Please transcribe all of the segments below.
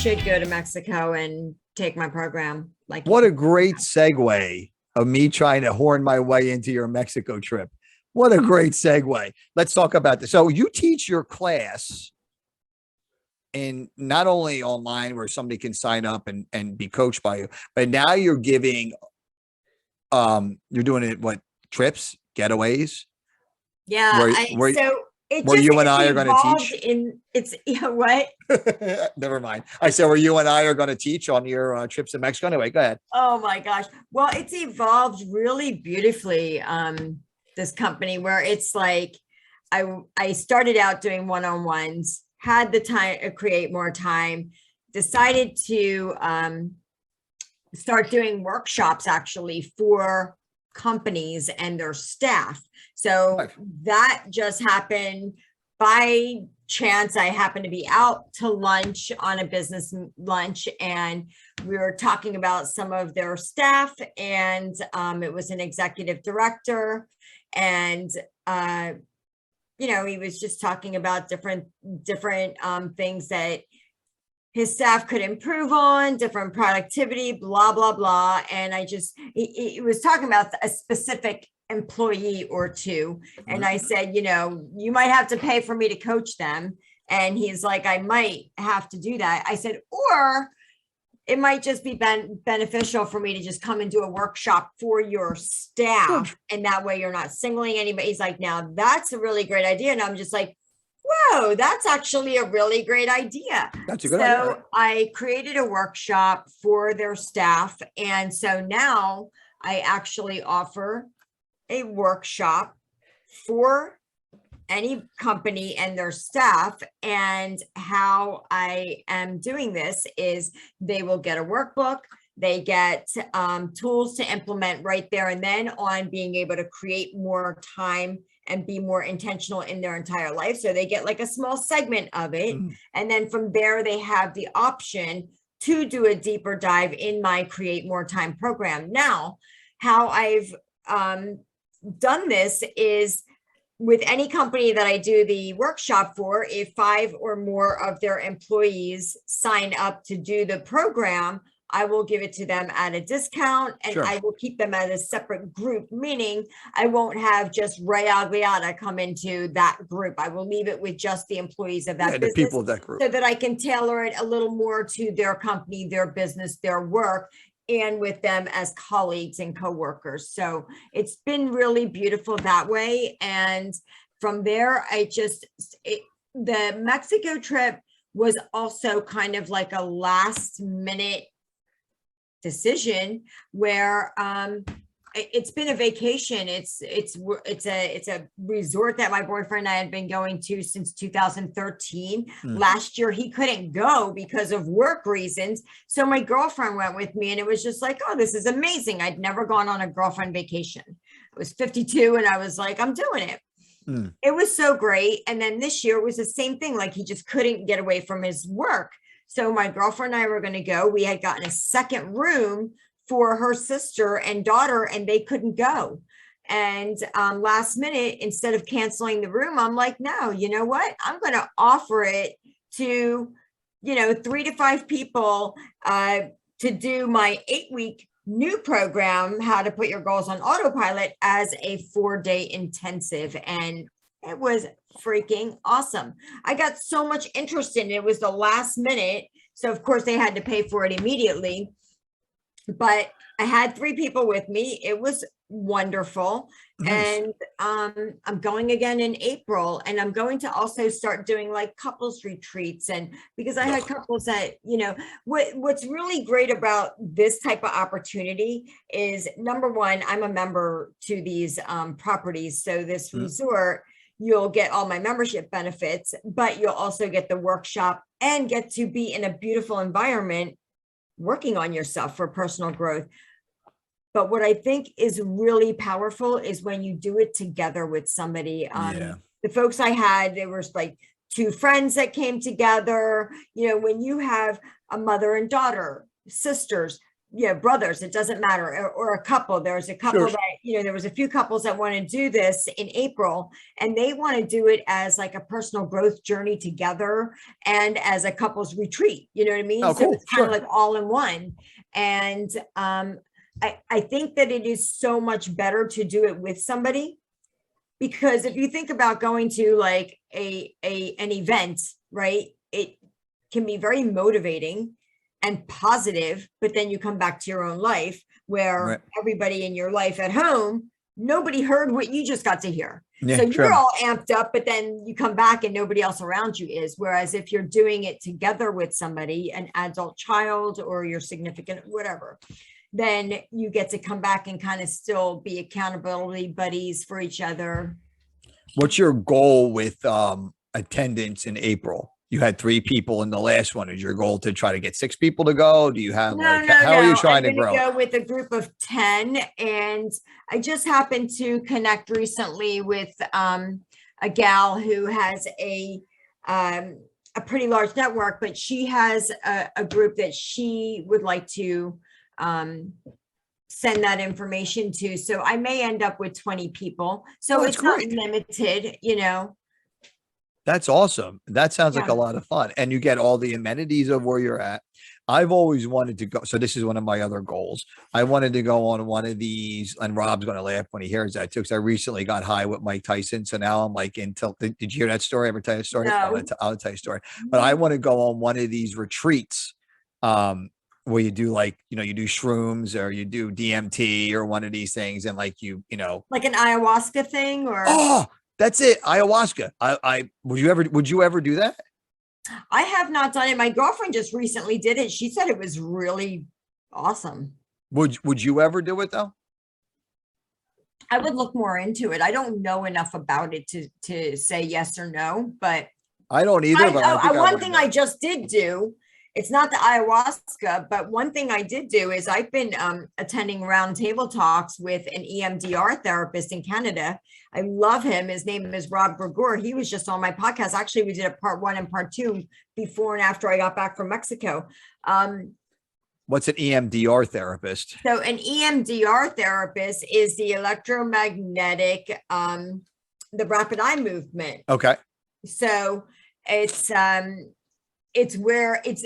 should go to Mexico and take my program. Like, what a great segue of me trying to horn my way into your Mexico trip. What a great segue. Let's talk about this. So you teach your class and not only online where somebody can sign up and be coached by you, but now you're giving, you're doing it, what, trips, getaways? yeah, so it where just you and I are going to evolved teach? in it's what? Never mind. I said, where you and I are going to teach on your trips to Mexico. Anyway, go ahead. Oh my gosh. Well, it's evolved really beautifully. This company where it's like I started out doing one-on-ones, had the time to create more time, decided to start doing workshops actually for companies and their staff. So that just happened by chance. I happened to be out to lunch on a business lunch, and we were talking about some of their staff, and it was an executive director, and he was just talking about different things that his staff could improve on, different productivity, blah, blah, blah. And he was talking about a specific employee or two. And I said, you might have to pay for me to coach them. And he's like, I might have to do that. I said, or it might just be beneficial for me to just come and do a workshop for your staff. And that way you're not singling anybody. He's like, now that's a really great idea. And I'm just like, whoa, that's actually a really great idea. That's a good idea. So I created a workshop for their staff. And so now I actually offer a workshop for any company and their staff. And how I am doing this is they will get a workbook. They get tools to implement right there and then on being able to create more time and be more intentional in their entire life. So they get like a small segment of it. And then from there, they have the option to do a deeper dive in my Create More Time program. Now, how I've done this is with any company that I do the workshop for, if 5 or more of their employees sign up to do the program, I will give it to them at a discount, and I will keep them at a separate group, meaning I won't have just Ray Agliata come into that group. I will leave it with just the employees of that business, the people of that group, so that I can tailor it a little more to their company, their business, their work, and with them as colleagues and coworkers. So it's been really beautiful that way. And from there, the Mexico trip was also kind of like a last minute decision where it's been a vacation. It's a resort that my boyfriend and I had been going to since 2013. Last year he couldn't go because of work reasons, so my girlfriend went with me, and it was just like, oh, this is amazing. I'd never gone on a girlfriend vacation. I was 52 and I was like, I'm doing it. It was so great. And then this year it was the same thing. Like, he just couldn't get away from his work. So my girlfriend and I were going to go. We had gotten a second room for her sister and daughter, and they couldn't go. And last minute, instead of canceling the room, I'm like, no, you know what? I'm going to offer it to, 3 to 5 people to do my 8-week new program, How to Put Your Goals on Autopilot, as a 4-day intensive. And it was freaking awesome. I got so much interest in it. It was the last minute. So of course they had to pay for it immediately. But I had 3 people with me. It was wonderful. Nice. And I'm going again in April, and I'm going to also start doing like couples retreats. And because I had couples that, what's really great about this type of opportunity is, number one, I'm a member to these properties. So this resort, you'll get all my membership benefits, but you'll also get the workshop and get to be in a beautiful environment working on yourself for personal growth. But what I think is really powerful is when you do it together with somebody. The folks I had, there was like 2 friends that came together. When you have a mother and daughter, sisters, brothers, it doesn't matter, or a couple. There's a couple Sure. that, there was a few couples that want to do this in April, and they want to do it as like a personal growth journey together and as a couples retreat. You know what I mean? Oh, So cool. it's kind Sure. of like all in one. And I think that it is so much better to do it with somebody, because if you think about going to like an event, right, it can be very motivating and positive, but then you come back to your own life where Right. everybody in your life at home, nobody heard what you just got to hear. Yeah, So you're sure. all amped up, but then you come back and nobody else around you is. Whereas if you're doing it together with somebody, an adult child or your significant, whatever, then you get to come back and kind of still be accountability buddies for each other. What's your goal with attendance in April? You had 3 people in the last one. Is your goal to try to get 6 people to go? Do you have No, how are you trying I'm to grow? go with a group of 10, and I just happened to connect recently with a gal who has a pretty large network, but she has a group that she would like to send that information to. So I may end up with 20 people. So Oh, that's it's not great. limited, That's awesome. That sounds like a Yeah. lot of fun. And you get all the amenities of where you're at. I've always wanted to go. So this is one of my other goals. I wanted to go on one of these, and Rob's going to laugh when he hears that too, because I recently got high with Mike Tyson. So now I'm like, did you hear that story? Ever tell you a story? No. I'll tell you a story. But I want to go on one of these retreats where you do like, you do shrooms or you do DMT or one of these things. And like, Like an ayahuasca thing, or oh, that's it. Ayahuasca. Would you ever do that? I have not done it. My girlfriend just recently did it. She said it was really awesome. Would you ever do it though? I would look more into it. I don't know enough about it to say yes or no, but I don't either. But I think one thing I just did do, it's not the ayahuasca, but one thing I did do is I've been attending roundtable talks with an EMDR therapist in Canada. I love him. His name is Rob Gregor. He was just on my podcast. Actually, we did a part 1 and part 2 before and after I got back from Mexico. What's an EMDR therapist? So an EMDR therapist is the electromagnetic, the rapid eye movement. Okay. So it's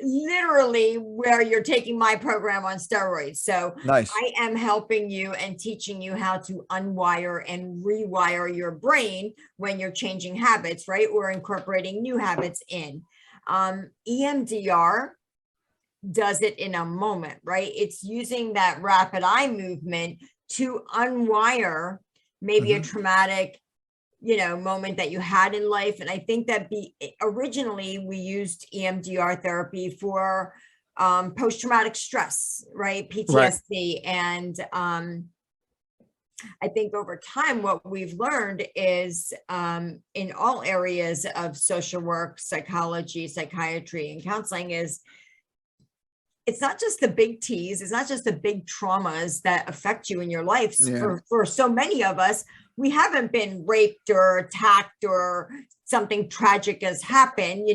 literally where you're taking my program on steroids. So Nice. I am helping you and teaching you how to unwire and rewire your brain when you're changing habits, right? Or incorporating new habits in. EMDR does it in a moment, right? It's using that rapid eye movement to unwire maybe a traumatic moment that you had in life. And I think that originally we used EMDR therapy for post-traumatic stress, right? PTSD. Right. And I think over time, what we've learned is in all areas of social work, psychology, psychiatry, and counseling is it's not just the big T's, it's not just the big traumas that affect you in your life. Yeah. For so many of us, we haven't been raped or attacked or something tragic has happened.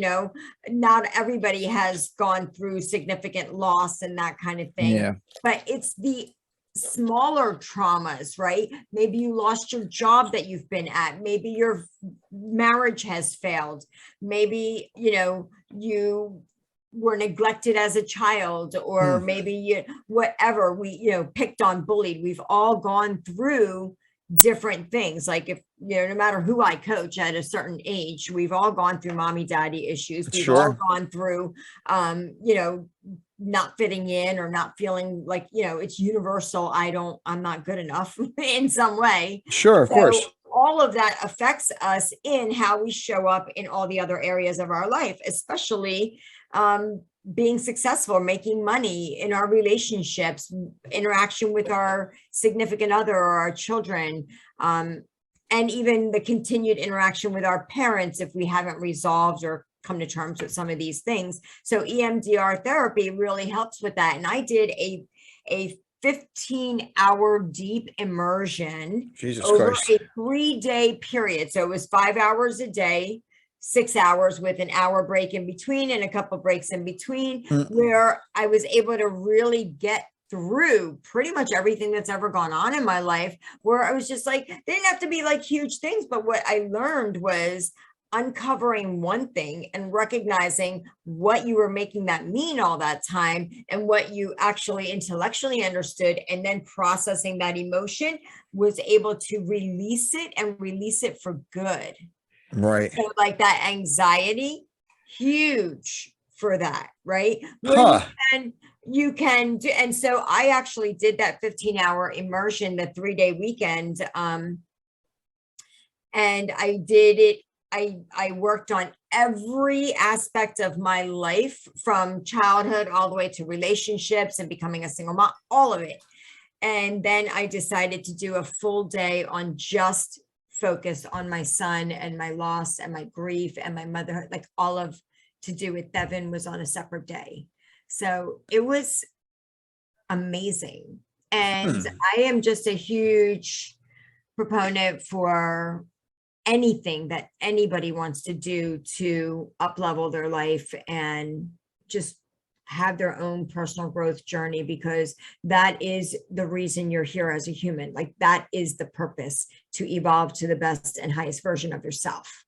Not everybody has gone through significant loss and that kind of thing. Yeah. But it's the smaller traumas, right? Maybe you lost your job that you've been at. Maybe your marriage has failed. Maybe, you were neglected as a child, or maybe whatever, we picked on, bullied. We've all gone through different things. Like if no matter who I coach at a certain age, we've all gone through mommy daddy issues. We've all gone through not fitting in or not feeling like it's universal. I'm not good enough in some way. Sure, of course. All of that affects us in how we show up in all the other areas of our life, especially being successful, making money, in our relationships, interaction with our significant other or our children, and even the continued interaction with our parents if we haven't resolved or come to terms with some of these things. So EMDR therapy really helps with that. And I did a 15-hour deep immersion over a 3-day period. So it was 5 hours a day, 6 hours with an hour break in between and a couple breaks in between, where I was able to really get through pretty much everything that's ever gone on in my life, where I was just like, they didn't have to be like huge things, but what I learned was uncovering one thing and recognizing what you were making that mean all that time and what you actually intellectually understood, and then processing that emotion, was able to release it and release it for good. Right. So like that anxiety, huge for that, right? Where Huh. you can do, and so I actually did that 15-hour immersion, the 3-day weekend. And I did it. I worked on every aspect of my life, from childhood all the way to relationships and becoming a single mom, all of it. And then I decided to do a full day on just focus on my son and my loss and my grief and my motherhood, like all of to do with Devin was on a separate day. So it was amazing. And I am just a huge proponent for anything that anybody wants to do to up-level their life and just have their own personal growth journey, because that is the reason you're here as a human. Like that is the purpose, to evolve to the best and highest version of yourself.